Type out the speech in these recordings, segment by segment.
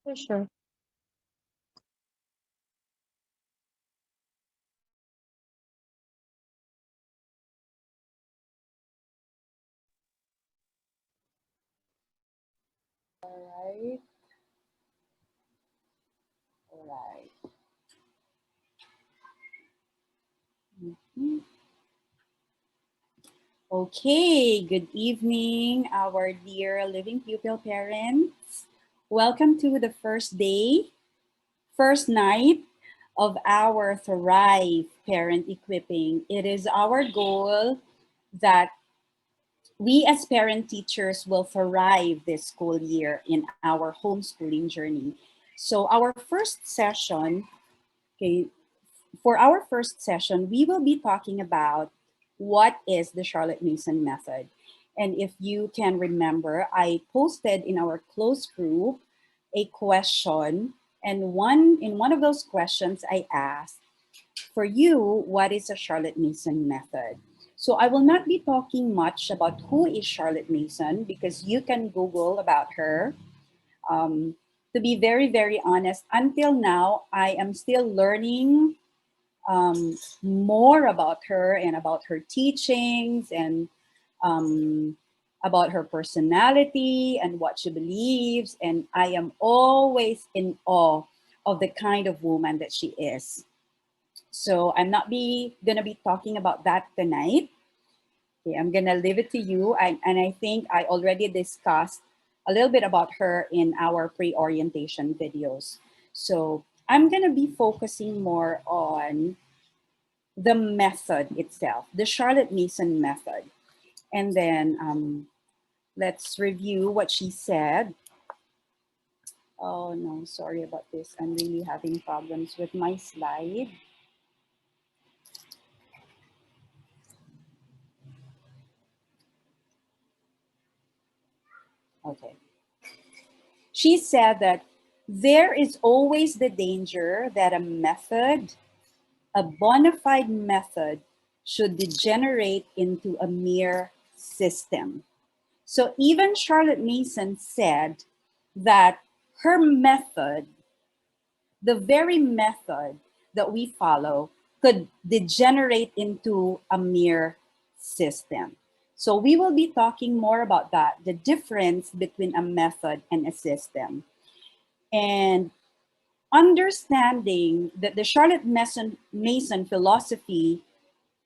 For sure. Right, all right. Mhm. Okay, good evening, our dear living pupil parents. Welcome to the first night of our Thrive Parent Equipping. It is our goal that we as parent teachers will thrive this school year in our homeschooling journey. So our first session, okay, for our first session, we will be talking about what is the Charlotte Mason method. And if you can remember, I posted in our closed group a question, and one of those questions I asked, for you, what is a Charlotte Mason method? So I will not be talking much about who is Charlotte Mason because you can Google about her. Um, to be very, very honest, until now, I am still learning more about her and about her teachings and um, about her personality and what she believes. And I am always in awe of the kind of woman that she is. So I'm not be gonna be talking about that tonight. Okay, I'm gonna leave it to you. And I think I already discussed a little bit about her in our pre-orientation videos. So I'm gonna be focusing more on the method itself, the Charlotte Mason method. And then let's review what she said. Oh no, sorry about this. I'm really having problems with my slide. Okay. She said that there is always the danger that a bona fide method, should degenerate into a mere system. So even Charlotte Mason said that her method, the very method that we follow, could degenerate into a mere system. So we will be talking more about that, the difference between a method and a system. And understanding that the Charlotte Mason philosophy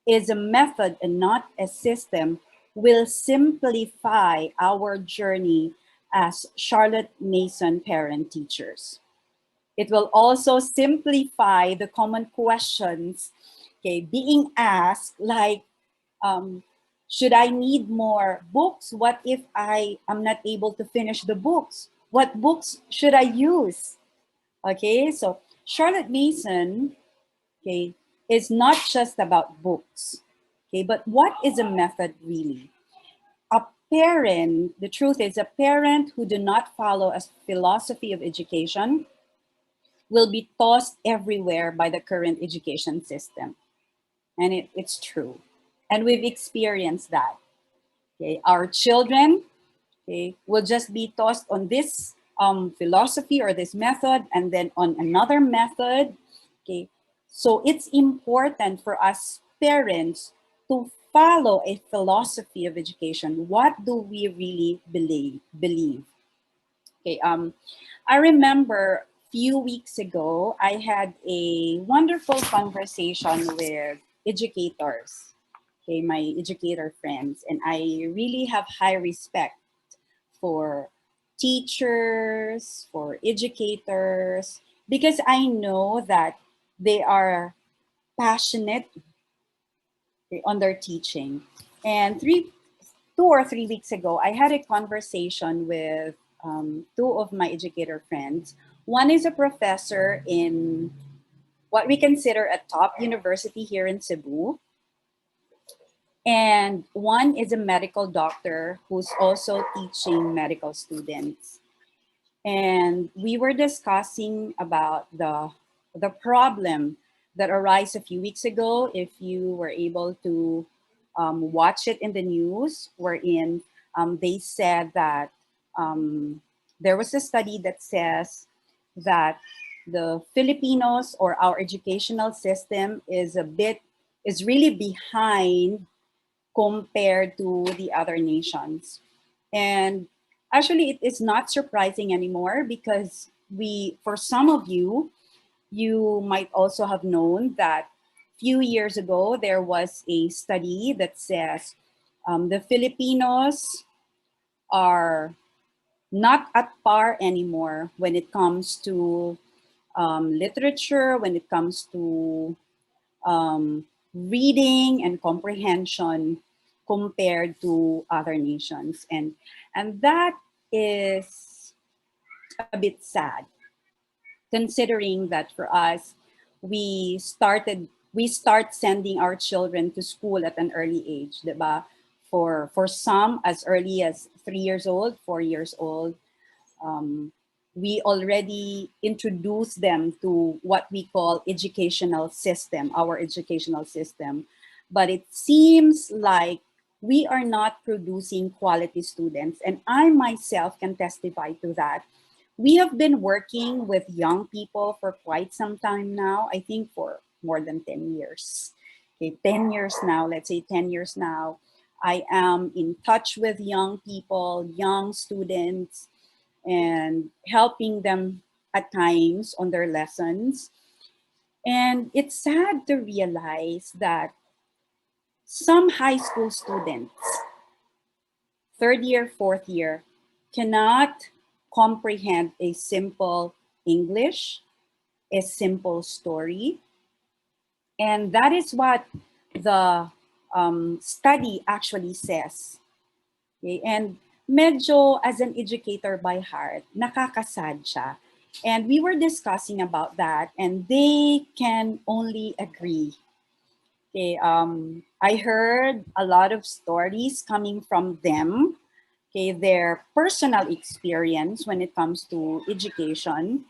is a method and not a system will simplify our journey as Charlotte Mason parent teachers. It will also simplify the common questions, okay, being asked, like, um, should I need more books? What if I am not able to finish the books? What books should I use? Okay, so Charlotte Mason, okay, is not just about books, okay, but what is a method really? A parent, the truth is, a parent who do not follow a philosophy of education will be tossed everywhere by the current education system. And it's true. And we've experienced that. Okay, our children, okay, will just be tossed on this philosophy or this method and then on another method. Okay, so it's important for us parents to follow a philosophy of education. What do we really believe? Okay, I remember few weeks ago, I had a wonderful conversation with educators, okay, my educator friends, and I really have high respect for teachers, for educators, because I know that they are passionate on their teaching. And 2 or 3 weeks ago, I had a conversation with two of my educator friends. One is a professor in what we consider a top university here in Cebu, and one is a medical doctor who's also teaching medical students. And we were discussing about the problem that arose a few weeks ago. If you were able to watch it in the news, wherein they said that um, there was a study that says that the Filipinos or our educational system is really behind compared to the other nations. And actually, it is not surprising anymore because for some of you, you might also have known that few years ago there was a study that says the Filipinos are not at par anymore when it comes to literature, when it comes to reading and comprehension compared to other nations, and that is a bit sad, considering that for us, we start sending our children to school at an early age, diba? For some as early as 3 years old, 4 years old, um, we already introduce them to what we call educational system, our educational system. But it seems like we are not producing quality students. And I myself can testify to that. We have been working with young people for quite some time now, I think for more than 10 years. Okay, 10 years now, let's say 10 years now. I am in touch with young people, young students, and helping them at times on their lessons. And it's sad to realize that some high school students, third year, fourth year, cannot comprehend a simple English, a simple story. And that is what the study actually says. Okay? And medyo as an educator by heart, nakakasad siya. And we were discussing about that, and they can only agree. Okay, I heard a lot of stories coming from them, okay, their personal experience when it comes to education.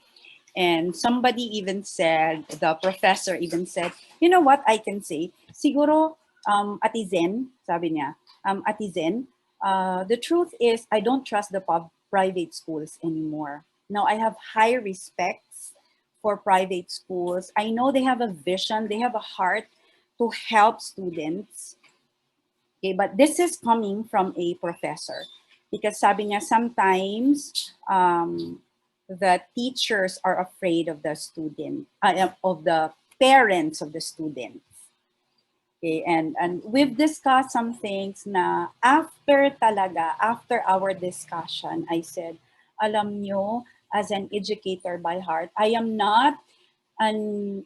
And somebody even said, the professor even said, you know what I can say? Siguro, Ate Zen, sabi niya, Ate Zen, the truth is I don't trust the private schools anymore. Now I have high respects for private schools. I know they have a vision, they have a heart to help students. Okay, but this is coming from a professor because sabi niya sometimes the teachers are afraid of the student, of the parents of the students. Okay, and we've discussed some things na after our discussion, I said, alam nyo, as an educator by heart, I am not an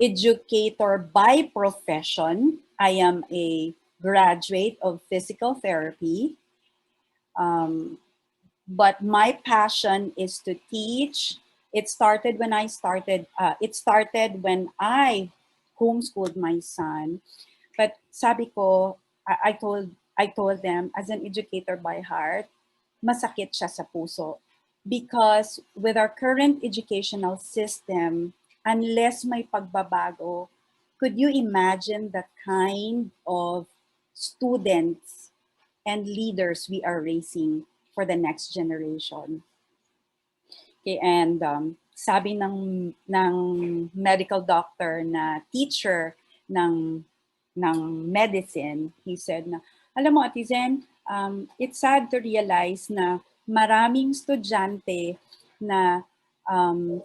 educator by profession. I am a graduate of physical therapy. Um, but my passion is to teach. It started when I started. It started when I homeschooled my son. But sabi ko, I told them as an educator by heart, masakit siya sa puso because with our current educational system, unless may pagbabago, could you imagine the kind of students and leaders we are raising for the next generation? Okay, and sabi ng medical doctor na teacher ng ng medicine, he said na, alam mo, Ate Zen, it's sad to realize na maraming estudyante na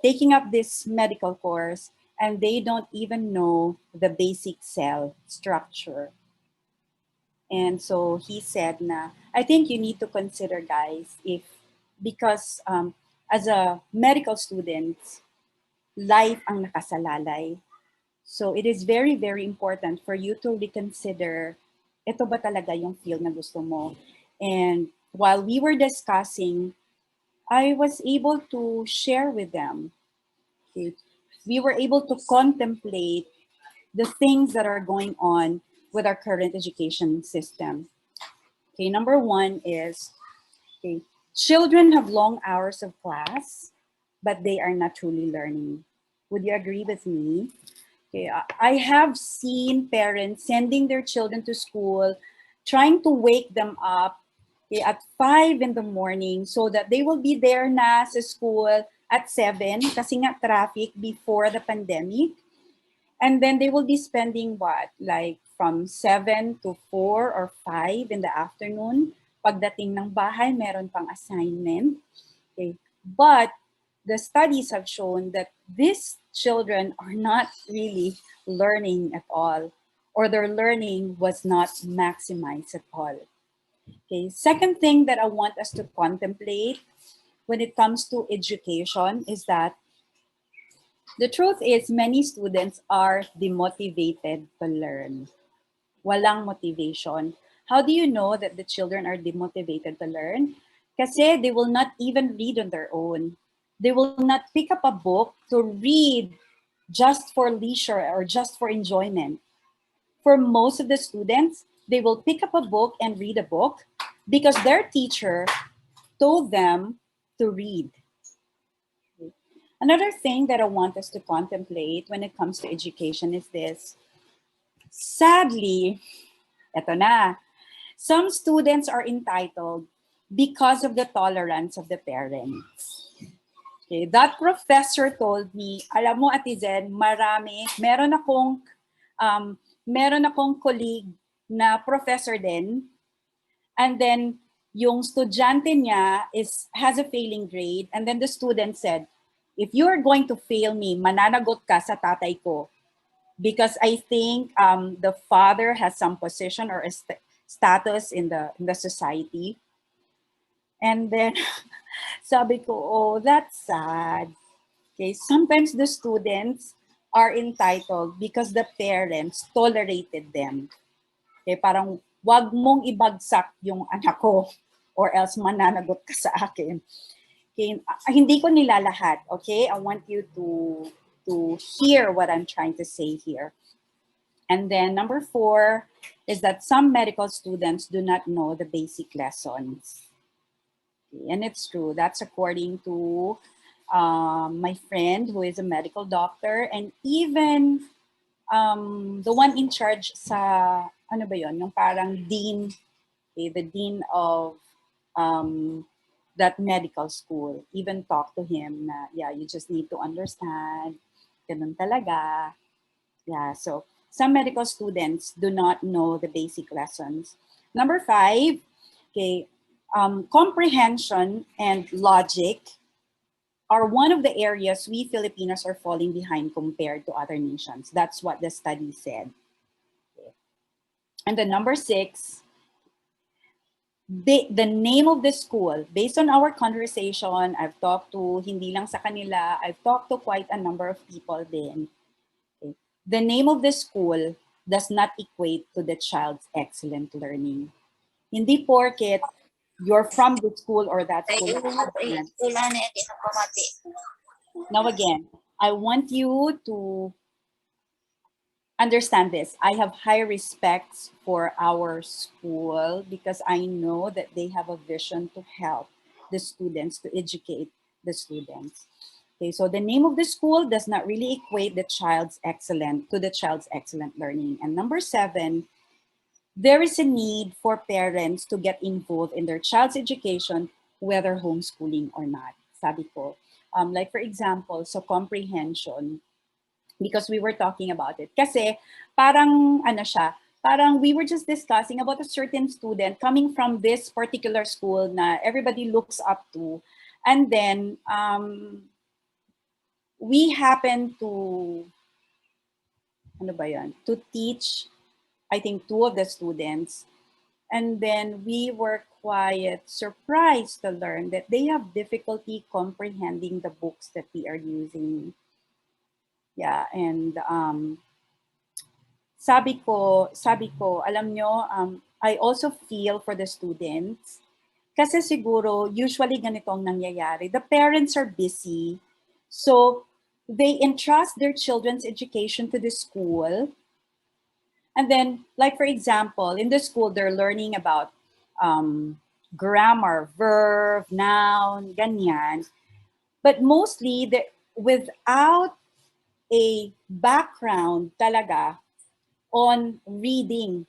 taking up this medical course and they don't even know the basic cell structure. And so he said na, I think you need to consider guys if, because as a medical student, life ang nakasalalay. So it is very, very important for you to reconsider, ito ba talaga yung field na gusto mo? And while we were discussing, I was able to share with them. Okay? We were able to contemplate the things that are going on with our current education system. Okay, number one is, okay, children have long hours of class, but they are not truly learning. Would you agree with me? Okay, I have seen parents sending their children to school, trying to wake them up, okay, at 5 in the morning so that they will be there na sa school at 7 kasi nga traffic before the pandemic. And then they will be spending what? Like from 7 to 4 or 5 in the afternoon. Pagdating ng bahay, meron pang assignment. Okay. But the studies have shown that these children are not really learning at all, or their learning was not maximized at all. Okay. Second thing that I want us to contemplate when it comes to education is that the truth is many students are demotivated to learn. Walang motivation. How do you know that the children are demotivated to learn? Kasi they will not even read on their own. They will not pick up a book to read just for leisure or just for enjoyment. For most of the students, they will pick up a book and read a book because their teacher told them to read. Another thing that I want us to contemplate when it comes to education is this. Sadly, eto na, some students are entitled because of the tolerance of the parents. Okay, that professor told me, alam mo Ate Zen, meron akong colleague na professor din, and then yung estudyante niya has a failing grade, and then the student said, if you are going to fail me, mananagot ka sa tatay ko. Because I think the father has some position or a status in the society. And then sabi ko, oh, that's sad. Okay, sometimes the students are entitled because the parents tolerated them. Okay, parang wag mong ibagsak yung anak ko or else mananagot ka sa akin. Okay, hindi ko nilalahat. Okay, I want you to hear what I'm trying to say here. And then number 4 is that some medical students do not know the basic lessons. Okay, and it's true. That's according to my friend who is a medical doctor, and even the one in charge sa, ano ba yun, yung parang dean, okay, the dean of that medical school, even talked to him na, yeah, you just need to understand, ganun talaga. Yeah, so some medical students do not know the basic lessons. Number 5, okay, comprehension and logic are one of the areas we Filipinos are falling behind compared to other nations. That's what the study said. Okay. And then number 6, the name of the school, based on our conversation, I've talked to, hindi lang sa kanila, I've talked to quite a number of people din. Okay. The name of the school does not equate to the child's excellent learning. Hindi porket you're from the school or that school. Now again, I want you to understand this. I have high respect for our school because I know that they have a vision to help the students, to educate the students. Okay, so the name of the school does not really equate the child's excellent learning. And number 7, there is a need for parents to get involved in their child's education, whether homeschooling or not. Sabi ko, like for example, so comprehension, because we were talking about it. Kasi parang ano siya, parang we were just discussing about a certain student coming from this particular school na everybody looks up to. And then we happen to, ano ba yan, to teach, I think, 2 of the students. And then we were quite surprised to learn that they have difficulty comprehending the books that we are using. Yeah, and sabi ko, alam nyo, I also feel for the students. Kasi siguro, usually ganito ang nangyayari. The parents are busy. So, they entrust their children's education to the school. And then, like for example, in the school, they're learning about grammar, verb, noun, ganyan. But mostly, without a background talaga on reading.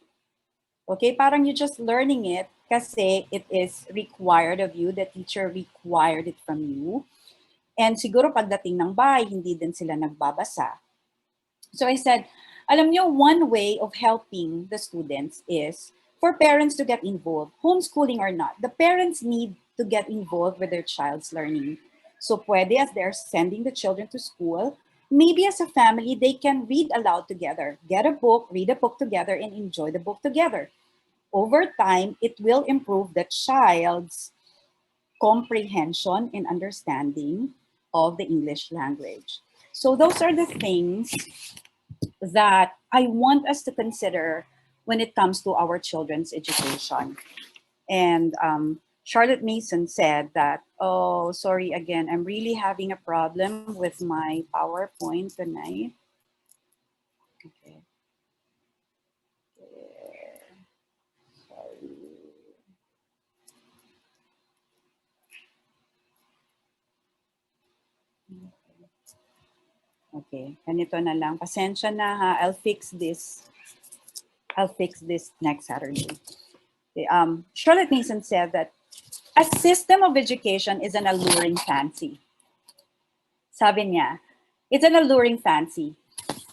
Okay, parang you're just learning it kasi it is required of you, the teacher required it from you. And siguro pagdating ng bahay, hindi din sila nagbabasa. So I said, alam nyo, one way of helping the students is for parents to get involved, homeschooling or not. The parents need to get involved with their child's learning. So pwede, as they're sending the children to school, maybe as a family, they can read aloud together, get a book, read a book together, and enjoy the book together. Over time, it will improve the child's comprehension and understanding of the English language. So those are the things that I want us to consider when it comes to our children's education. And Charlotte Mason said that, oh, sorry again, I'm really having a problem with my PowerPoint tonight. Okay. Sorry. Okay, ganito na lang. Pasensya na ha, I'll fix this next Saturday. Okay, Charlotte Mason said that a system of education is an alluring fancy. Sabi niya, it's an alluring fancy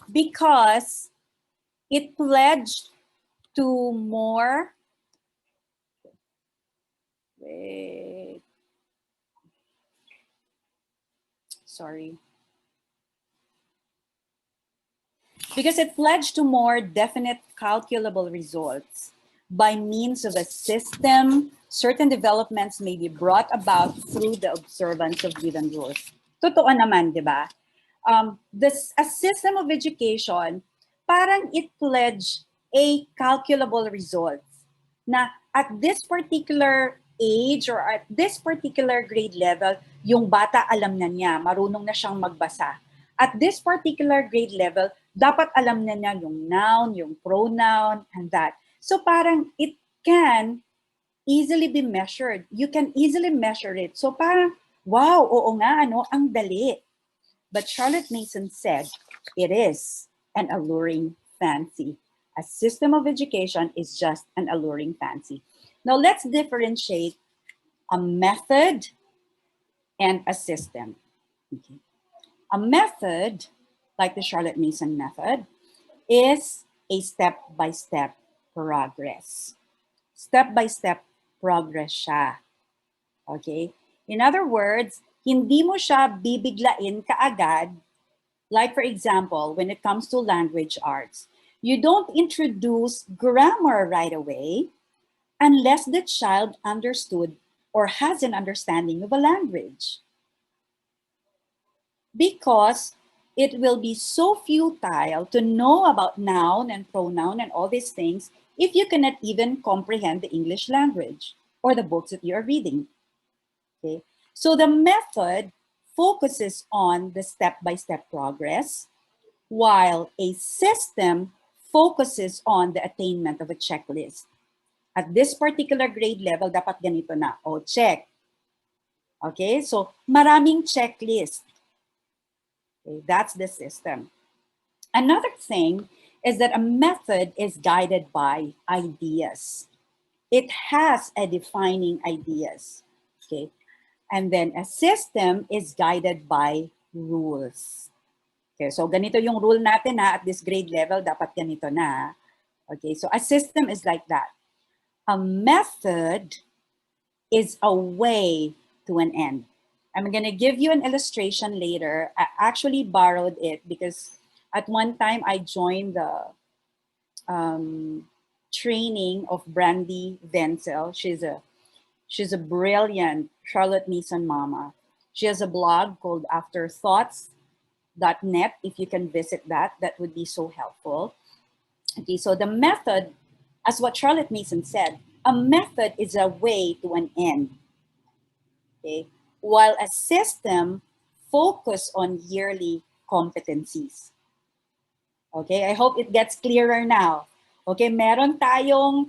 because it pledged to more, wait, sorry. Because it pledged to more definite calculable results. By means of a system, certain developments may be brought about through the observance of given rules. Totoo naman, di ba? A system of education, parang it pledged a calculable results na at this particular age or at this particular grade level, yung bata alam na niya, marunong na siyang magbasa. At this particular grade level, dapat alam na niya yung noun, yung pronoun, and that. So parang it can easily be measured. You can easily measure it. So parang, wow, oo nga, ano, ang dali. But Charlotte Mason said, it is an alluring fancy. A system of education is just an alluring fancy. Now let's differentiate a method and a system. Okay. A method, like the Charlotte Mason method, is a step-by-step progress. Step-by-step progress siya. Okay? In other words, hindi mo siya bibiglain kaagad. Like for example, when it comes to language arts, you don't introduce grammar right away unless the child understood or has an understanding of a language. Because it will be so futile to know about noun and pronoun and all these things if you cannot even comprehend the English language or the books that you are reading. Okay, so the method focuses on the step-by-step progress, while a system focuses on the attainment of a checklist. At this particular grade level, dapat ganito na, o check. Okay, so maraming checklist. Okay, that's the system. Another thing is that a method is guided by ideas. It has a defining ideas. Okay, and then a system is guided by rules. Okay, so ganito yung rule natin na at this grade level, dapat ganito na. Okay, so a system is like that. A method is a way to an end. I'm going to give you an illustration later. I actually borrowed it because at one time I joined the training of Brandy Wenzel. She's a brilliant Charlotte Mason mama. She has a blog called afterthoughts.net. If you can visit that, that would be so helpful. Okay, so the method, as what Charlotte Mason said, a method is a way to an end. Okay, while a system focus on yearly competencies. Okay, I hope it gets clearer now. Okay, meron tayong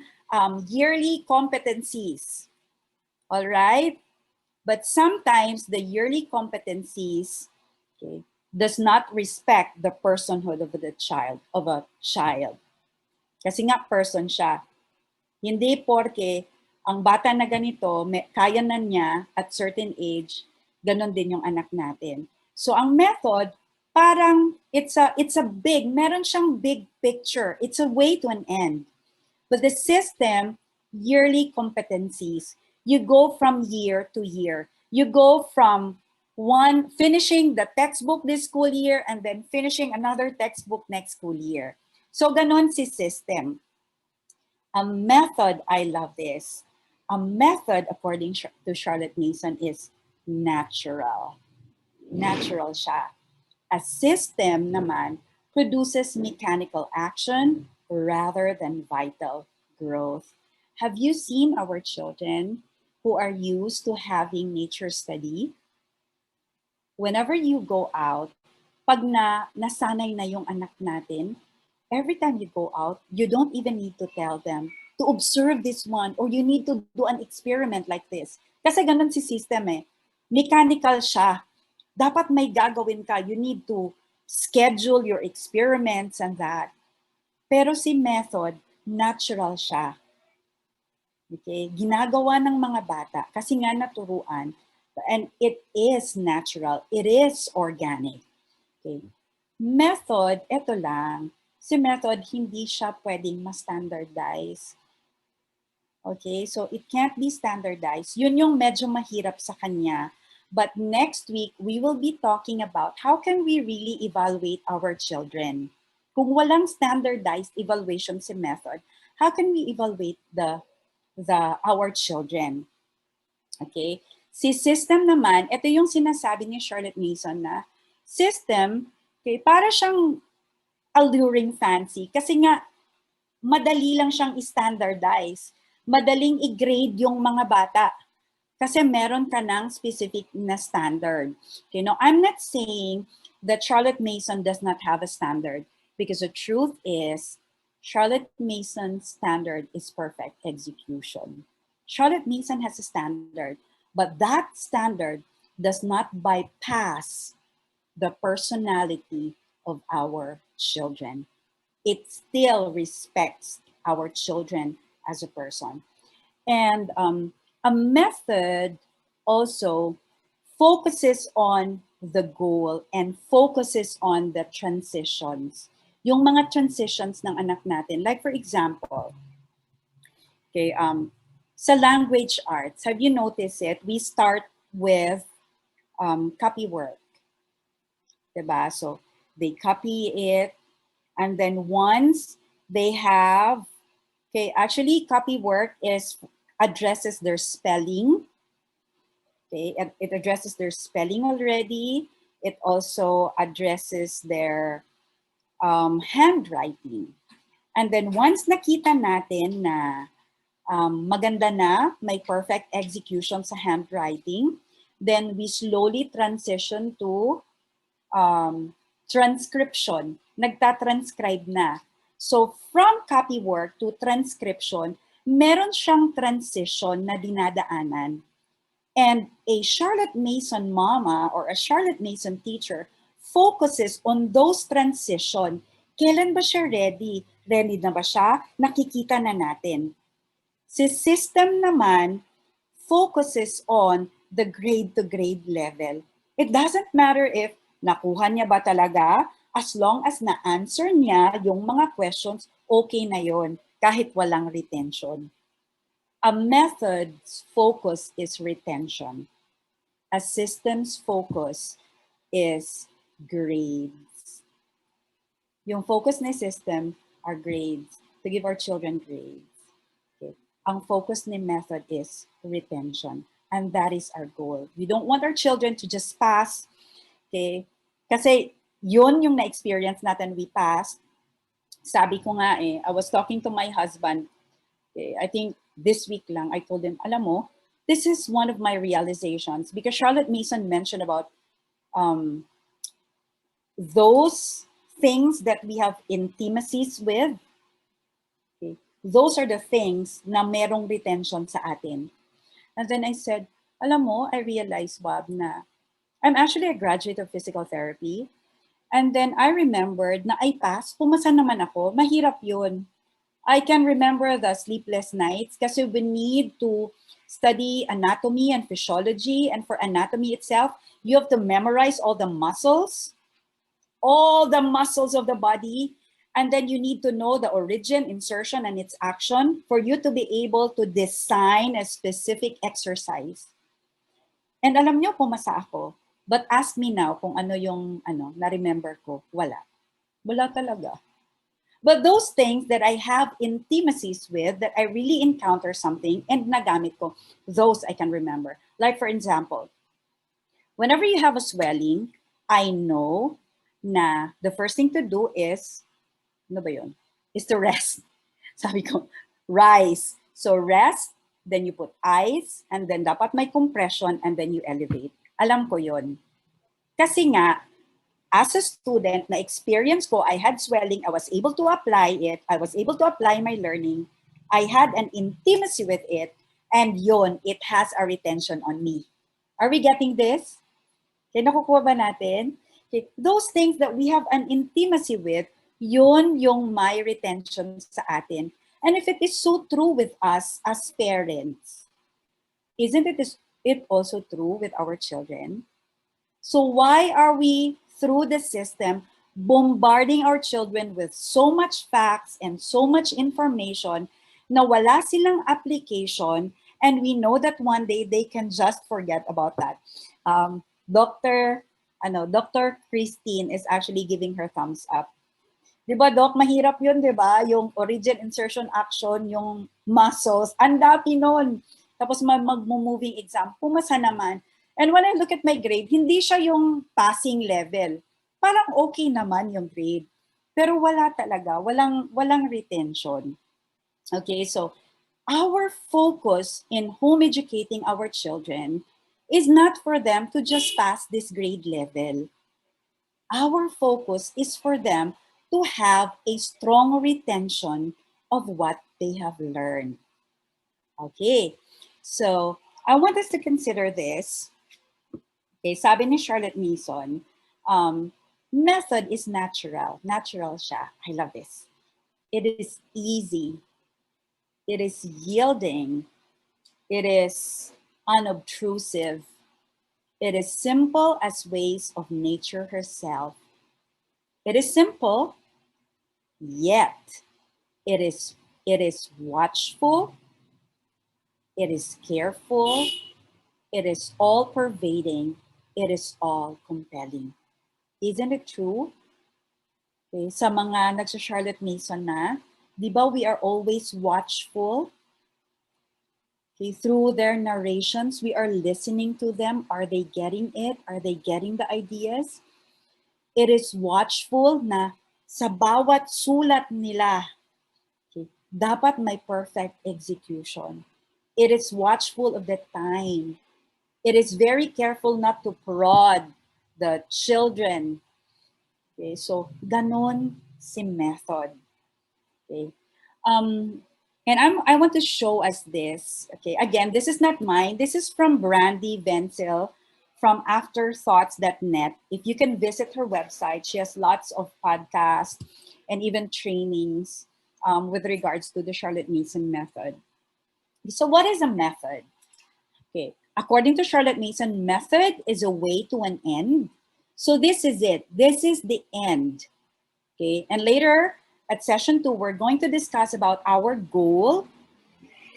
yearly competencies. All right, but sometimes the yearly competencies, okay, does not respect the personhood of a child. Kasi nga person siya. Hindi porke ang bata na ganito, kaya na niya at certain age, ganon din yung anak natin. So ang method, parang it's a big, meron siyang big picture. It's a way to an end. But the system, yearly competencies, you go from year to year. You go from one, finishing the textbook this school year and then finishing another textbook next school year. So ganon si system. A method, I love this. A method, according to Charlotte Mason, is natural. Natural siya. A system naman produces mechanical action rather than vital growth. Have you seen our children who are used to having nature study? Whenever you go out, pag nasanay na yung anak natin, every time you go out, you don't even need to tell them to observe this one or you need to do an experiment like this. Kasi ganun si system eh. Mechanical siya. Dapat may gagawin ka. You need to schedule your experiments and that. Pero si method, natural siya. Okay? Ginagawa ng mga bata kasi nga naturuan. And it is natural. It is organic. Okay? Method, ito lang. Si method, hindi siya pwedeng ma-standardize. Okay? So it can't be standardized. Yun yung medyo mahirap sa kanya. But next week, we will be talking about how can we really evaluate our children. Kung walang standardized evaluation si method, how can we evaluate our children? Okay? Si system naman, ito yung sinasabi ni Charlotte Mason na system, okay, para siyang alluring fancy kasi nga madali lang siyang i-standardize. Madaling i-grade yung mga bata kasi meron ka ng specific na standard. Okay, no, I'm not saying that Charlotte Mason does not have a standard because the truth is Charlotte Mason's standard is perfect execution. Charlotte Mason has a standard, but that standard does not bypass the personality of our children. It still respects our children as a person. And a method also focuses on the goal and focuses on the transitions. Yung mga transitions ng anak natin. Like for example, okay, sa language arts, have you noticed it? We start with copy work. Diba? So they copy it and then once they have, okay, actually copy work addresses their spelling. Okay, it addresses their spelling already. It also addresses their handwriting. And then once nakita natin na maganda na, may perfect execution sa handwriting, then we slowly transition to transcription. Nagtatranscribe na. So from copy work to transcription, meron siyang transition na dinadaanan. And a Charlotte Mason mama or a Charlotte Mason teacher focuses on those transition. Kailan ba siya ready? Ready na ba siya? Nakikita na natin. Si system naman focuses on the grade-to-grade level. It doesn't matter if nakuha niya ba talaga, as long as na-answer niya yung mga questions, okay na yon kahit walang retention. A method's focus is retention. A system's focus is grades. Yung focus ni system are grades, to give our children grades. Okay. Ang focus ni method is retention. And that is our goal. We don't want our children to just pass. Okay? Kasi yun yung na-experience natin, we passed. Sabi ko nga I was talking to my husband, okay, I think this week lang, I told him, alam mo, this is one of my realizations because Charlotte Mason mentioned about those things that we have intimacies with. Okay, those are the things na merong retention sa atin. And then I said, alam mo, I realized, Bob, na I'm actually a graduate of physical therapy. And then I remembered na I passed, pumasa naman ako, mahirap yun. I can remember the sleepless nights kasi we need to study anatomy and physiology. And for anatomy itself, you have to memorize all the muscles of the body. And then you need to know the origin, insertion, and its action for you to be able to design a specific exercise. And alam nyo, pumasa ako. But ask me now kung ano yung na-remember ko. Wala. Wala talaga. But those things that I have intimacies with, that I really encounter something and nagamit ko, those I can remember. Like for example, whenever you have a swelling, I know na the first thing to do is, ano ba yun? Is to rest. Sabi ko, rise. So rest, then you put ice, and then dapat may compression, and then you elevate. Alam ko yun. Kasi nga, as a student, na experience ko, I had swelling, I was able to apply it, I was able to apply my learning, I had an intimacy with it, and yun, it has a retention on me. Are we getting this? Okay, nakukuha ba natin? Okay, those things that we have an intimacy with, yun yung may retention sa atin. And if it is so true with us as parents, isn't it also true with our children? So why are we, through the system, bombarding our children with so much facts and so much information na wala silang application, and we know that one day they can just forget about that? Dr. Christine is actually giving her thumbs up. Diba, Doc? Mahirap yun, diba? Yung origin, insertion, action, yung muscles. Ang dami nun. Tapos mag-moving exam. Pumasa naman. And when I look at my grade, hindi siya yung passing level. Parang okay naman yung grade. Pero wala talaga. Walang retention. Okay, so our focus in home educating our children is not for them to just pass this grade level. Our focus is for them to have a strong retention of what they have learned. Okay, so I want us to consider this. Okay, sabi ni Charlotte Mason, method is natural. Natural siya. I love this. It is easy. It is yielding. It is unobtrusive. It is simple as ways of nature herself. It is simple, yet it is watchful, it is careful, it is all-pervading, it is all-compelling. Isn't it true? Okay, sa mga nagsa-Charlotte Mason na, di ba we are always watchful? Okay, through their narrations, we are listening to them. Are they getting it? Are they getting the ideas? It is watchful na sa bawat sulat nila, okay, dapat may perfect execution. It is watchful of the time. It is very careful not to prod the children. Okay, so ganon si method. Okay. And I want to show us this. Okay, again, this is not mine. This is from Brandy Venzel from afterthoughts.net. If you can visit her website, she has lots of podcasts and even trainings with regards to the Charlotte Mason method. So what is a method? Okay, according to Charlotte Mason, method is a way to an end. So this is it. This is the end. Okay, and later at session 2, we're going to discuss about our goal,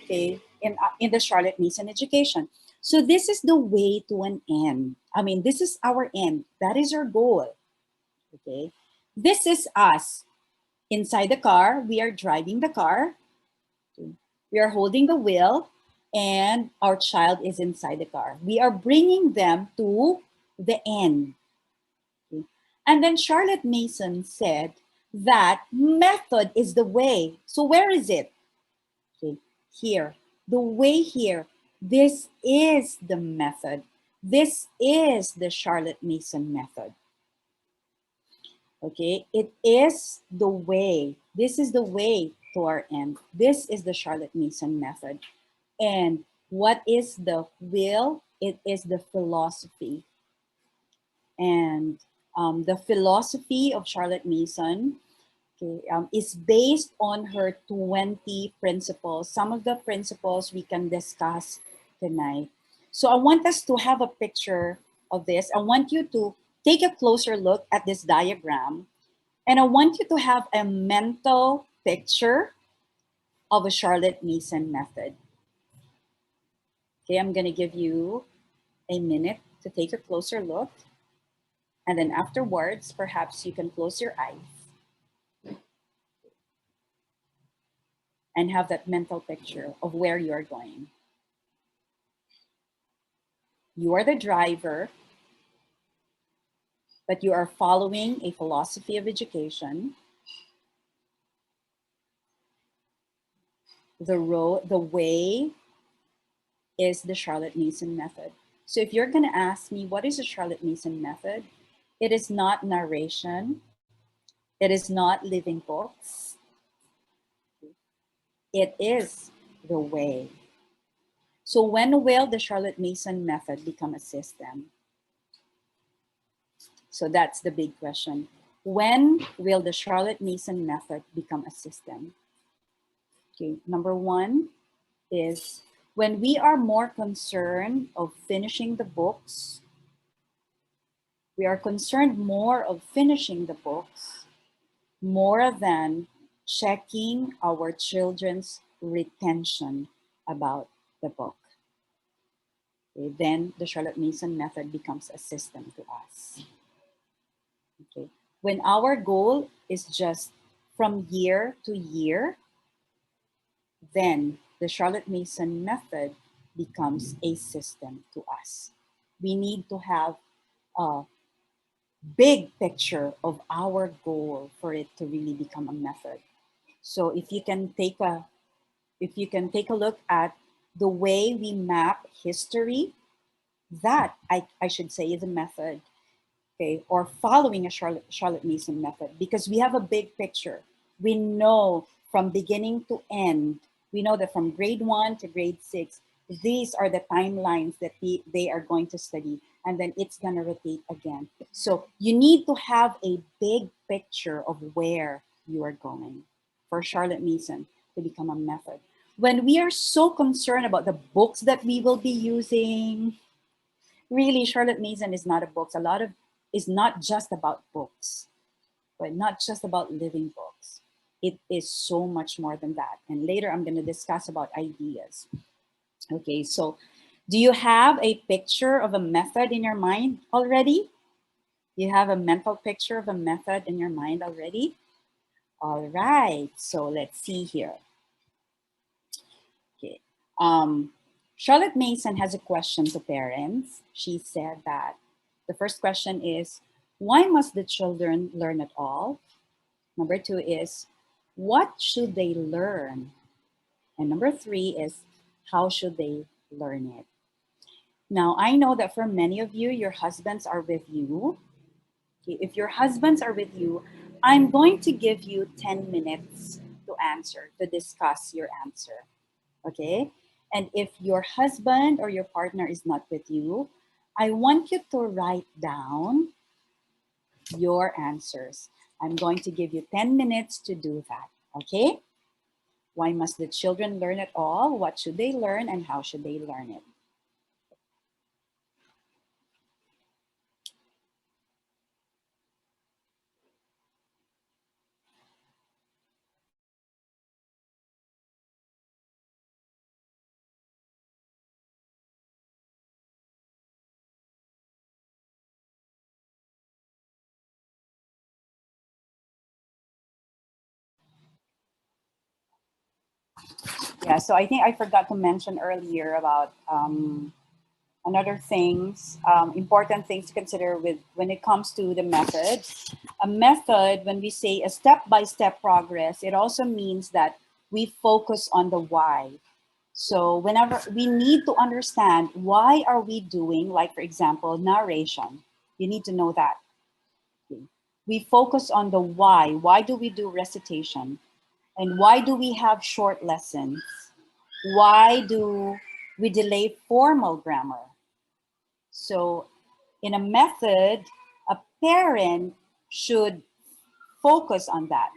okay, in the Charlotte Mason education. So this is the way to an end. I mean, this is our end. That is our goal. Okay. This is us. Inside the car, we are driving the car. Okay. We are holding the wheel, and our child is inside the car. We are bringing them to the end. Okay. And then Charlotte Mason said that method is the way. So where is it? Okay. Here. The way here. This is the method. This is the Charlotte Mason method. Okay, it is the way. This is the way to our end. This is the Charlotte Mason method. And what is the will? It is the philosophy. And the philosophy of Charlotte Mason, okay, is based on her 20 principles. Some of the principles we can discuss tonight. So I want us to have a picture of this. I want you to take a closer look at this diagram, and I want you to have a mental picture of a Charlotte Mason method. Okay, I'm going to give you a minute to take a closer look. And then afterwards, perhaps you can close your eyes and have that mental picture of where you're going. You are the driver, but you are following a philosophy of education. The way is the Charlotte Mason method. So if you're going to ask me, what is the Charlotte Mason method? It is not narration. It is not living books. It is the way. So when will the Charlotte Mason method become a system? So that's the big question. When will the Charlotte Mason method become a system? Okay, number one is when we are more concerned of finishing the books, we are concerned more of finishing the books more than checking our children's retention about the book. Okay, then the Charlotte Mason method becomes a system to us. Okay. When our goal is just from year to year, then the Charlotte Mason method becomes a system to us. We need to have a big picture of our goal for it to really become a method. So if you can take a look at the way we map history, that I should say is a method. Okay, or following a Charlotte Mason method, because we have a big picture. We know from beginning to end, we know that from grade 1 to grade 6, these are the timelines that they are going to study, and then it's going to rotate again. So you need to have a big picture of where you are going for Charlotte Mason to become a method. When we are so concerned about the books that we will be using, really, Charlotte Mason is not a book. Is not just about books, but not just about living books. It is so much more than that. And later I'm going to discuss about ideas. Okay, so do you have a picture of a method in your mind already? You have a mental picture of a method in your mind already? All right, so let's see here. Okay. Charlotte Mason has a question to parents. She said that the first question is, why must the children learn at all? Number 2 is, what should they learn? And number 3 is, how should they learn it? Now, I know that for many of you, your husbands are with you. Okay, if your husbands are with you, I'm going to give you 10 minutes to answer, to discuss your answer. Okay? And if your husband or your partner is not with you, I want you to write down your answers. I'm going to give you 10 minutes to do that. Okay? Why must the children learn at all? What should they learn and how should they learn it? Yeah, so I think I forgot to mention earlier about another things, important things to consider with when it comes to the method. A method, when we say a step-by-step progress, it also means that we focus on the why. So whenever we need to understand why are we doing, like for example, narration, you need to know that. We focus on the why. Why do we do recitation? And why do we have short lessons? Why do we delay formal grammar? So in a method, a parent should focus on that,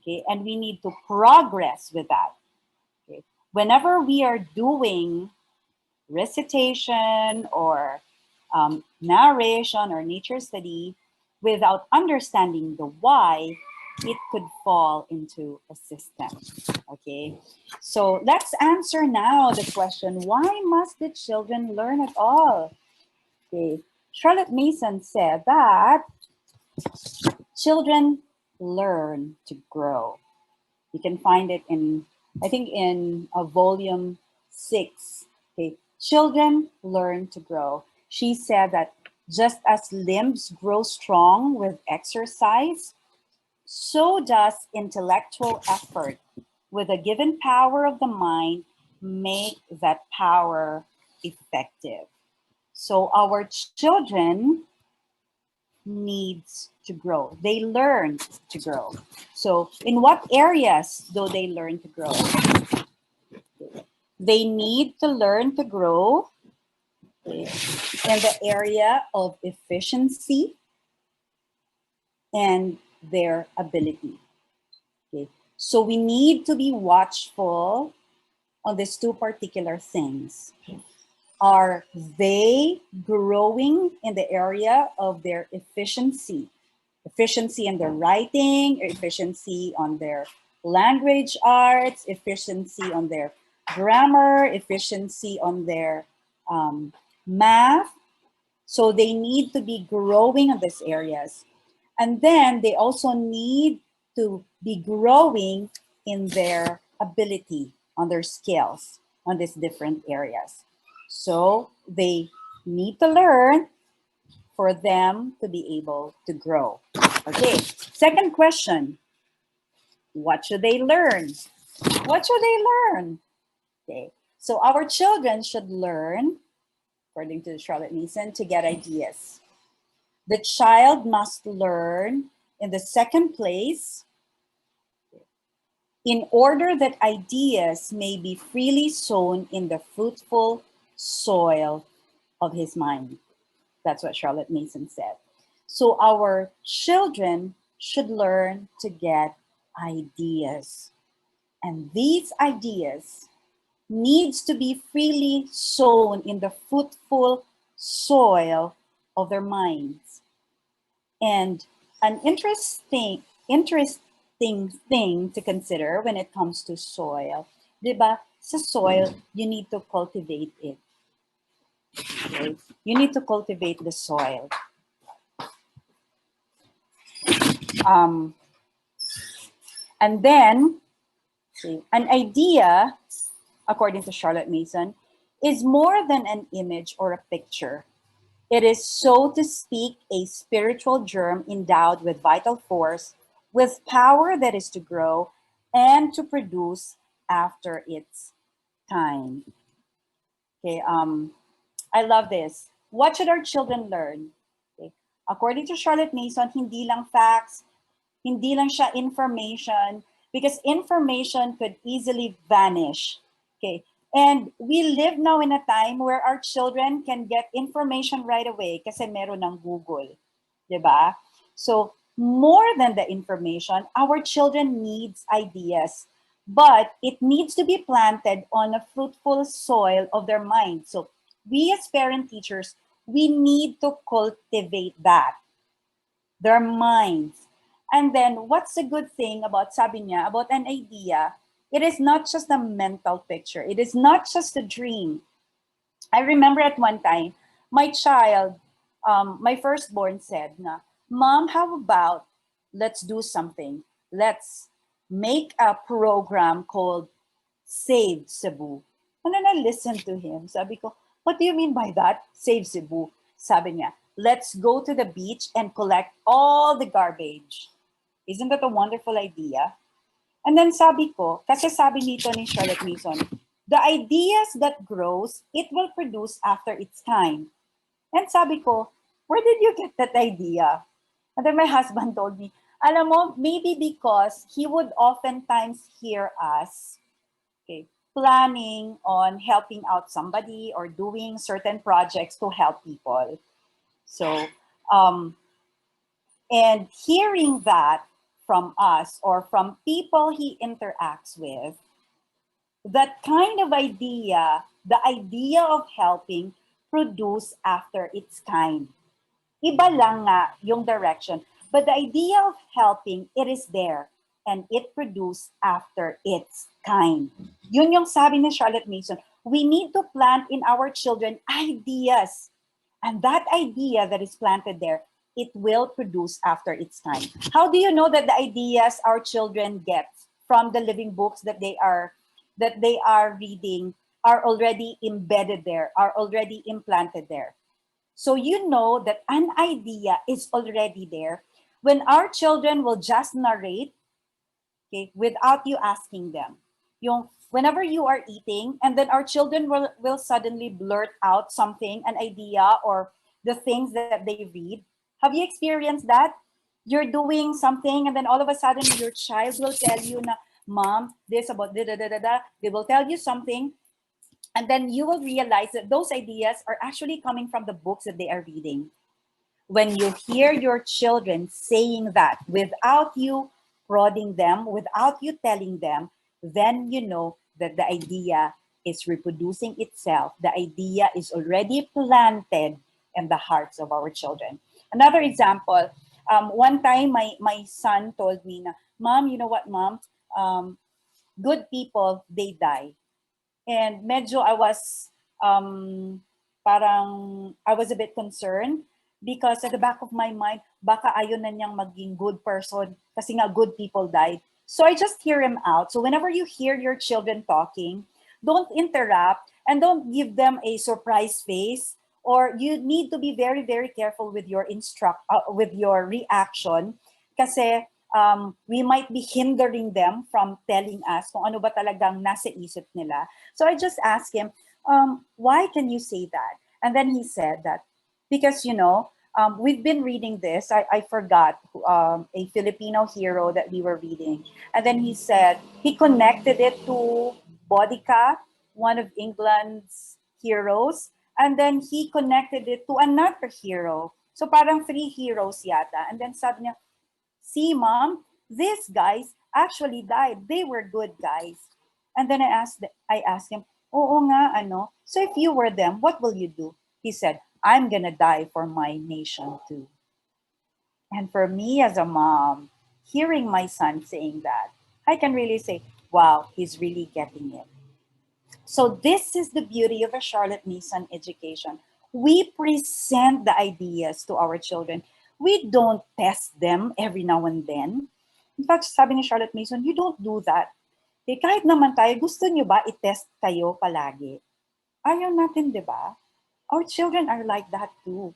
okay? And we need to progress with that, okay? Whenever we are doing recitation or narration or nature study without understanding the why, it could fall into a system. Okay, so let's answer now the question, why must the children learn at all? Okay, Charlotte Mason said that children learn to grow. You can find it in, I think, in volume 6. Okay, children learn to grow. She said that just as limbs grow strong with exercise, so does intellectual effort with a given power of the mind make that power effective. So our children needs to grow. They learn to grow. So in what areas do they learn to grow? They need to learn to grow in the area of efficiency and their ability. Okay. So we need to be watchful on these two particular things. Are they growing in the area of their efficiency? Efficiency in their writing, efficiency on their language arts, efficiency on their grammar, efficiency on their math. So they need to be growing in these areas. And then they also need to be growing in their ability, on their skills, on these different areas. So they need to learn for them to be able to grow. Okay, second question. What should they learn? What should they learn? Okay, so our children should learn, according to Charlotte Mason, to get ideas. The child must learn, in the second place, in order that ideas may be freely sown in the fruitful soil of his mind. That's what Charlotte Mason said. So our children should learn to get ideas. And these ideas needs to be freely sown in the fruitful soil of their minds. And an interesting thing to consider when it comes to soil, diba? Sa soil, you need to cultivate it. Okay? You need to cultivate the soil. And then, an idea, according to Charlotte Mason, is more than an image or a picture. It is, so to speak, a spiritual germ endowed with vital force, with power that is to grow and to produce after its time. Okay, I love this. What should our children learn? Okay. According to Charlotte Mason, hindi lang facts, hindi lang siya information, because information could easily vanish. Okay. And we live now in a time where our children can get information right away kasi meron ng Google. Diba? So more than the information, our children needs ideas, but it needs to be planted on a fruitful soil of their mind. So we as parent teachers, we need to cultivate that, their minds. And then what's the good thing about, sabi niya, about an idea, it is not just a mental picture. It is not just a dream. I remember at one time, my child, my firstborn said, na, Mom, how about let's do something? Let's make a program called Save Cebu. And then I listened to him. Sabi ko, what do you mean by that? Save Cebu. Sabi niya, let's go to the beach and collect all the garbage. Isn't that a wonderful idea? And then sabi ko, kasi sabi nito ni Charlotte Mason, the ideas that grows, it will produce after its time. And sabi ko, where did you get that idea? And then my husband told me, alam mo, maybe because he would oftentimes hear us, okay, planning on helping out somebody or doing certain projects to help people. So, and hearing that from us or from people he interacts with, That kind of idea, the idea of helping, produce after its kind. Iba lang nga yung direction. But the idea of helping, it is there. And it produced after its kind. Yun yung sabi ni Charlotte Mason. We need to plant in our children ideas. And that idea that is planted there, it will produce after its time. How do you know that the ideas our children get from the living books that they are reading are already embedded there, are already implanted there? So you know that an idea is already there when our children will just narrate, okay, without you asking them. Yung whenever you are eating, and then our children will suddenly blurt out something, an idea or the things that they read. Have you experienced that? You're doing something, and then all of a sudden your child will tell you na, Mom, this about da da da da da. They will tell you something, and then you will realize that those ideas are actually coming from the books that they are reading. When you hear your children saying that without you prodding them, without you telling them, then you know that the idea is reproducing itself. The idea is already planted in the hearts of our children. Another example, one time my son told me, na, Mom, you know what, Mom? Good people, they die. And medyo I was a bit concerned because at the back of my mind, baka ayun na niyang maging good person kasi nga good people died. So I just hear him out. So whenever you hear your children talking, don't interrupt and don't give them a surprise face, or you need to be very, very careful with your with your reaction kasi we might be hindering them from telling us kung ano ba talagang nasa isip nila. So I just asked him, why can you say that? And then he said that, because, we've been reading this. I forgot a Filipino hero that we were reading. And then he said, he connected it to Bodica, one of England's heroes. And then he connected it to another hero. So parang three heroes yata. And then sabi niya, see, Mom, these guys actually died. They were good guys. And then I asked him, oo nga, ano? So if you were them, what will you do? He said, I'm gonna die for my nation too. And for me as a mom, hearing my son saying that, I can really say, wow, he's really getting it. So this is the beauty of a Charlotte Mason education. We present the ideas to our children. We don't test them every now and then. In fact, sabi ni Charlotte Mason, you don't do that. Eh, kahit naman tayo, gusto nyo ba i-test kayo palagi? Ayaw natin, di ba? Our children are like that too.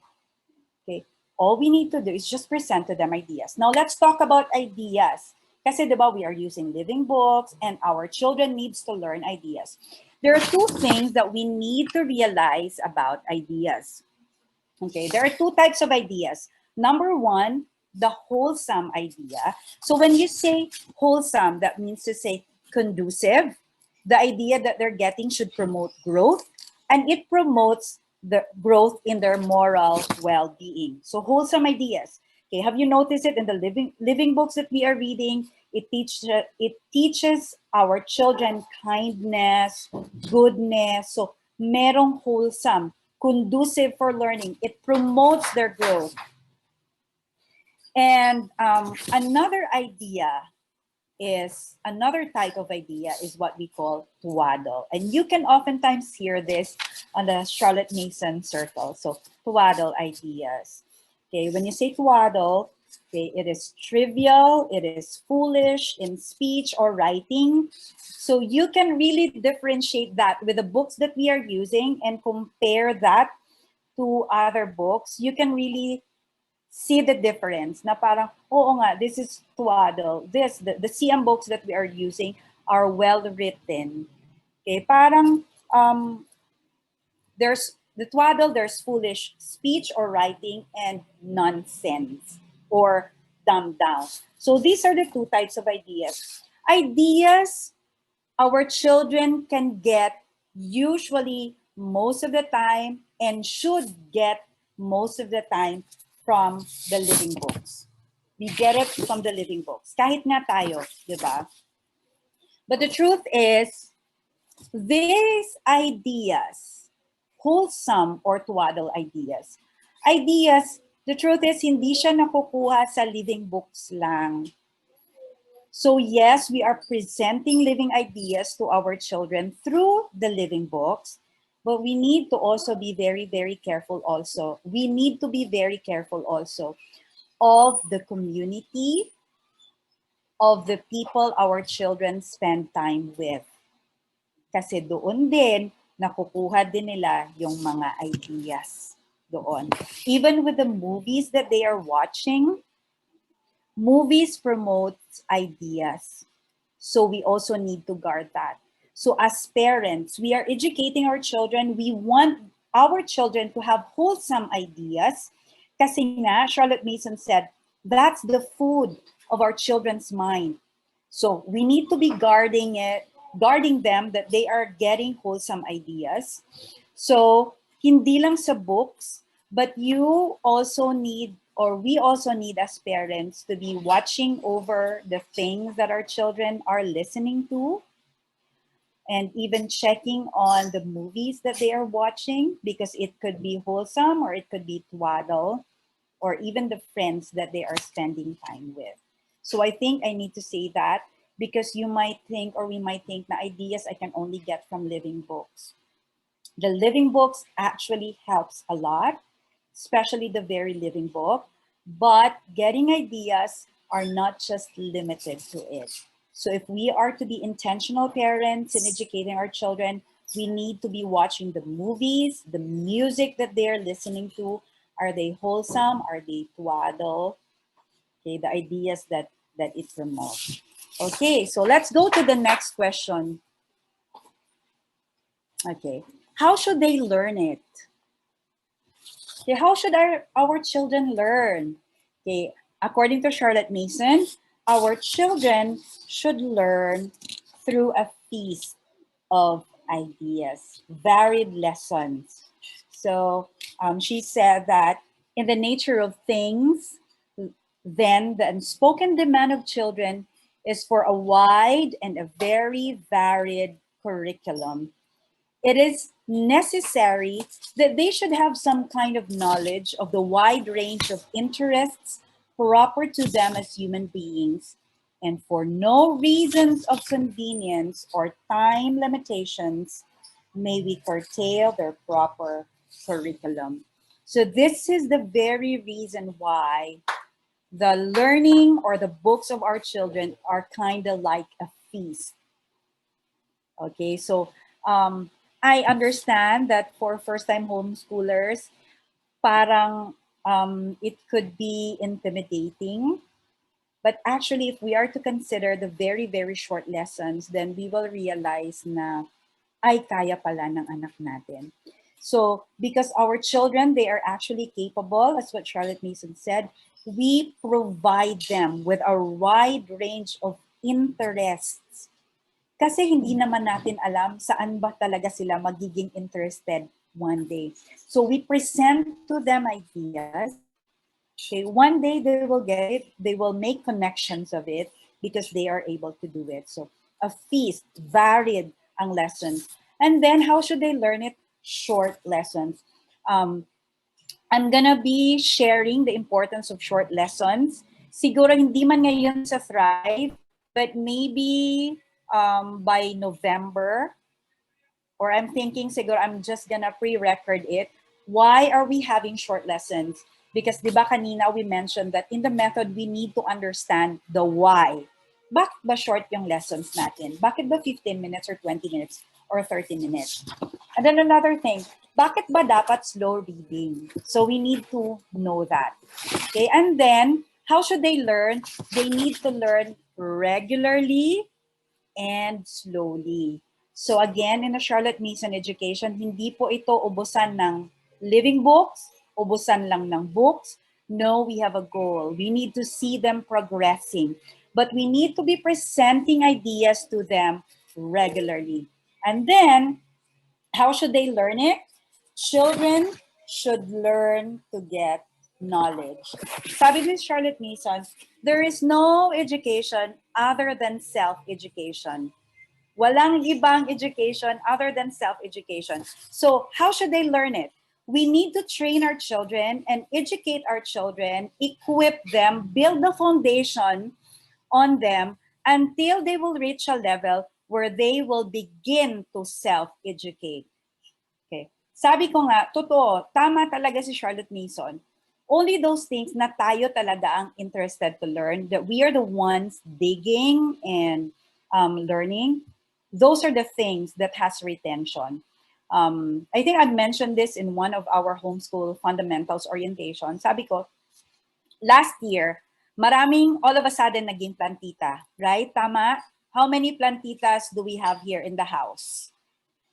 Okay. All we need to do is just present to them ideas. Now let's talk about ideas. Kasi di ba, we are using living books and our children needs to learn ideas. There are two things that we need to realize about ideas. Okay, there are two types of ideas. Number one, the wholesome idea. So when you say wholesome, that means to say conducive. The idea that they're getting should promote growth, and it promotes the growth in their moral well-being. So wholesome ideas. Okay, have you noticed it in the living books that we are reading? It teaches our children kindness, goodness. So merong wholesome, conducive for learning. It promotes their growth. And another type of idea is what we call twaddle. And you can oftentimes hear this on the Charlotte Mason circle. So twaddle ideas. Okay, when you say twaddle, okay, it is trivial, it is foolish in speech or writing. So you can really differentiate that with the books that we are using and compare that to other books. You can really see the difference na parang, oo nga, this is twaddle. The CM books that we are using are well written. Okay, parang there's the twaddle, there's foolish speech or writing and nonsense or dumbed down. So these are the two types of ideas. Ideas our children can get usually most of the time and should get most of the time from the living books. We get it from the living books. Kahit nga tayo, di ba? But the truth is, These ideas, wholesome or twaddle ideas, the truth is, hindi siya nakukuha sa living books lang. So yes, we are presenting living ideas to our children through the living books, but we need to also be very, very careful also. We need to be very careful also of the community, of the people our children spend time with. Kasi doon din, nakukuha din nila yung mga ideas doon. Even with the movies that they are watching, movies promote ideas. So we also need to guard that. So as parents, we are educating our children. We want our children to have wholesome ideas. Kasi nga, Charlotte Mason said, that's the food of our children's mind. So we need to be guarding them that they are getting wholesome ideas. So hindi lang sa books, but you also need, or we also need as parents, to be watching over the things that our children are listening to, and even checking on the movies that they are watching, because it could be wholesome or it could be twaddle, or even the friends that they are spending time with. So I think I need to say that, because you might think, or we might think, na ideas I can only get from living books. The living books actually helps a lot, especially the very living book, but getting ideas are not just limited to it. So if we are to be intentional parents in educating our children, we need to be watching the movies, the music that they're listening to. Are they wholesome? Are they twaddle? Okay, the ideas that it promotes. Okay, so let's go to the next question. Okay, how should they learn it? Okay, how should our children learn? Okay, according to Charlotte Mason, our children should learn through a feast of ideas, varied lessons. So she said that in the nature of things, then the unspoken demand of children is for a wide and a very varied curriculum. It is necessary that they should have some kind of knowledge of the wide range of interests proper to them as human beings, and for no reasons of convenience or time limitations may we curtail their proper curriculum. So this is the very reason why the learning or the books of our children are kind of like a feast. Okay, so I understand that for first-time homeschoolers, parang it could be intimidating. But actually, if we are to consider the very, very short lessons, then we will realize na ay kaya pala ng anak natin. So because our children, they are actually capable, as what Charlotte Mason said, we provide them with a wide range of interests. Kasi hindi naman natin alam saan ba talaga sila magiging interested one day. So we present to them ideas. Okay, one day they will get it, they will make connections of it because they are able to do it. So a feast, varied ang lessons. And then how should they learn it? Short lessons. I'm gonna be sharing the importance of short lessons. Siguro hindi man ngayon sa Thrive, but maybe by November, or I'm thinking siguro I'm just gonna pre-record it. Why are we having short lessons? Because di ba kanina we mentioned that in the method, we need to understand the why. Bakit ba short yung lessons natin? Bakit ba 15 minutes or 20 minutes or 30 minutes? And then another thing, bakit ba dapat slow reading? So we need to know that. Okay, and then how should they learn? They need to learn regularly and slowly. So again, in a Charlotte Mason education, hindi po ito ubusan ng living books, ubusan lang ng books. No, we have a goal. We need to see them progressing. But we need to be presenting ideas to them regularly. And then, how should they learn it? Children should learn to get knowledge. Sabi ni Charlotte Mason, there is no education other than self-education. Walang ibang education other than self-education. So how should they learn it? We need to train our children and educate our children, equip them, build the foundation on them until they will reach a level where they will begin to self-educate. Okay. Sabi ko nga, totoo, tama talaga si Charlotte Mason. Only those things na tayo talaga ang interested to learn, that we are the ones digging and learning, those are the things that has retention. I think I'd mentioned this in one of our homeschool fundamentals orientation. Sabi ko, last year, maraming all of a sudden naging plantita, right? Tama? How many plantitas do we have here in the house?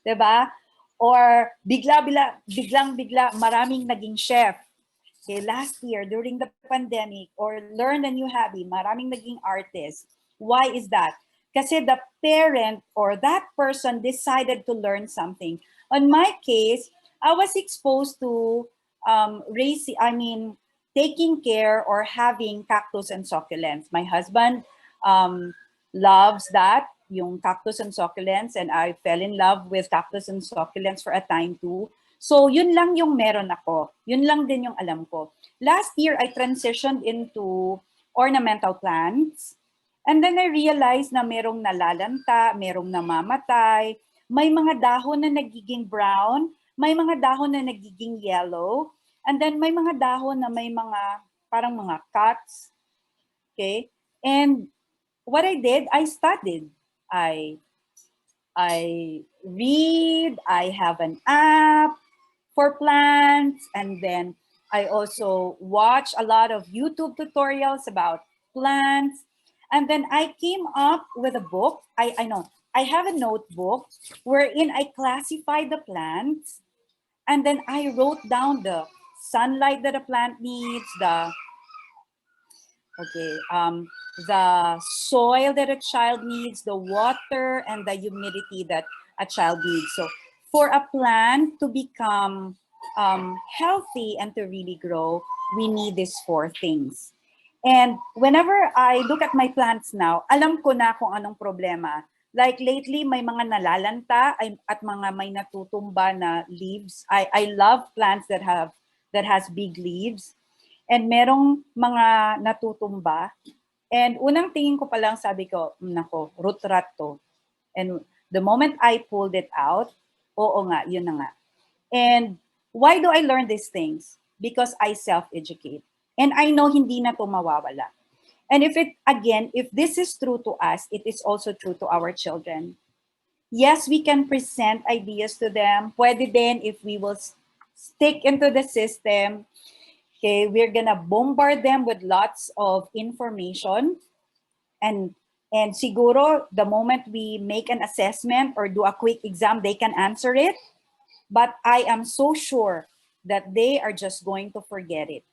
'Di ba? Or biglang-bigla maraming naging chef. Okay, last year during the pandemic, or learn a new hobby, maraming naging artist. Why is that? Kasi the parent or that person decided to learn something. On my case, I was exposed to taking care or having cactus and succulents. My husband loves that, yung cactus and succulents, and I fell in love with cactus and succulents for a time too. So yun lang yung meron ako. Yun lang din yung alam ko. Last year, I transitioned into ornamental plants. And then I realized na merong nalalanta, merong namamatay, may mga dahon na nagiging brown, may mga dahon na nagiging yellow, and then may mga dahon na may mga parang mga cuts. Okay? And what I did, I studied. I read, I have an app for plants, and then I also watch a lot of YouTube tutorials about plants. And then I came up with a book. I know, I have a notebook wherein I classify the plants, and then I wrote down the sunlight that a plant needs, the soil that a child needs, the water, and the humidity that a child needs. So for a plant to become healthy and to really grow, we need these four things. And whenever I look at my plants now, alam ko na kung anong problema. Like lately, may mga nalalanta at mga may natutumba na leaves. I love plants that has big leaves. And merong mga natutumba. And unang tingin ko pa lang, sabi ko, nako, root rot to. And the moment I pulled it out, oo nga, yun na nga. And why do I learn these things? Because I self-educate. And I know hindi na to mawawala. And if this is true to us, it is also true to our children. Yes, we can present ideas to them. Pwede din if we will stick into the system. Okay, we're gonna bombard them with lots of information, and siguro the moment we make an assessment or do a quick exam, they can answer it. But I am so sure that they are just going to forget it.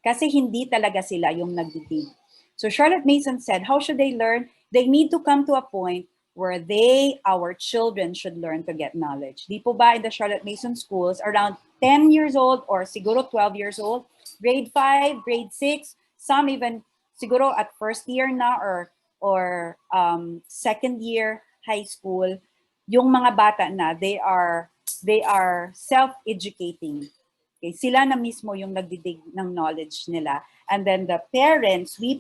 Kasi hindi talaga sila yung nagdidig. So Charlotte Mason said, how should they learn? They need to come to a point where our children should learn to get knowledge. Di po ba in the Charlotte Mason schools, around 10 years old or siguro 12 years old, grade 5, grade 6, some even siguro at first year na or second year high school, yung mga bata na, they are self-educating. Okay, sila na mismo yung nagdidig ng knowledge nila. And then the parents, okay,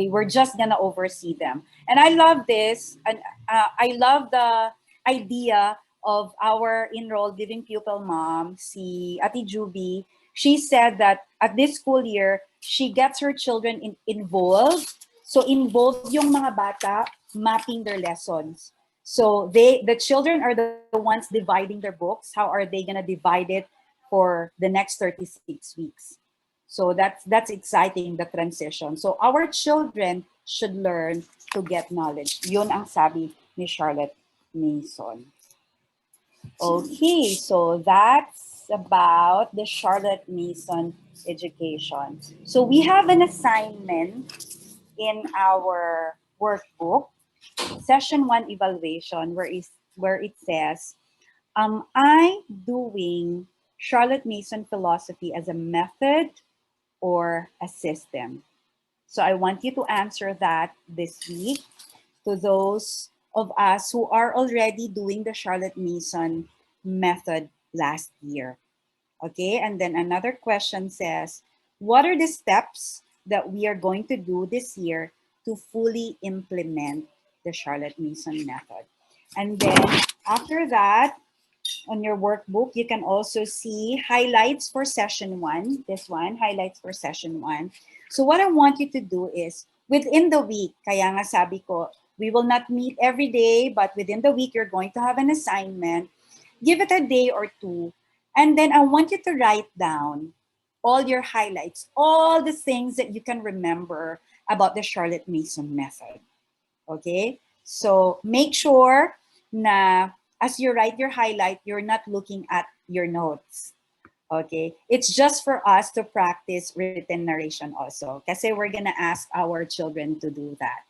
we're just gonna oversee them. And I love this, and I love the idea of our enrolled living pupil mom, si Ate Juby. She said that at this school year, she gets her children involved. So involved yung mga bata mapping their lessons. So the children are the ones dividing their books. How are they gonna divide it for the next 36 weeks? So that's exciting, the transition. So our children should learn to get knowledge. Yun ang sabi ni Charlotte Mason. Okay, so that's about the Charlotte Mason education. So we have an assignment in our workbook, session 1 evaluation, where it says, am I doing Charlotte Mason philosophy as a method or a system? So I want you to answer that this week. to those of us who are already doing the Charlotte Mason method last year. Okay, and then another question says, what are the steps that we are going to do this year to fully implement the Charlotte Mason method? And then after that, on your workbook, you can also see highlights for session one. This one, highlights for session one. So what I want you to do is, within the week, kaya nga sabi ko, we will not meet every day, but within the week, you're going to have an assignment. Give it a day or two. And then I want you to write down all your highlights, all the things that you can remember about the Charlotte Mason method. Okay? So make sure na as you write your highlight, you're not looking at your notes. Okay? It's just for us to practice written narration also. Kasi we're gonna ask our children to do that.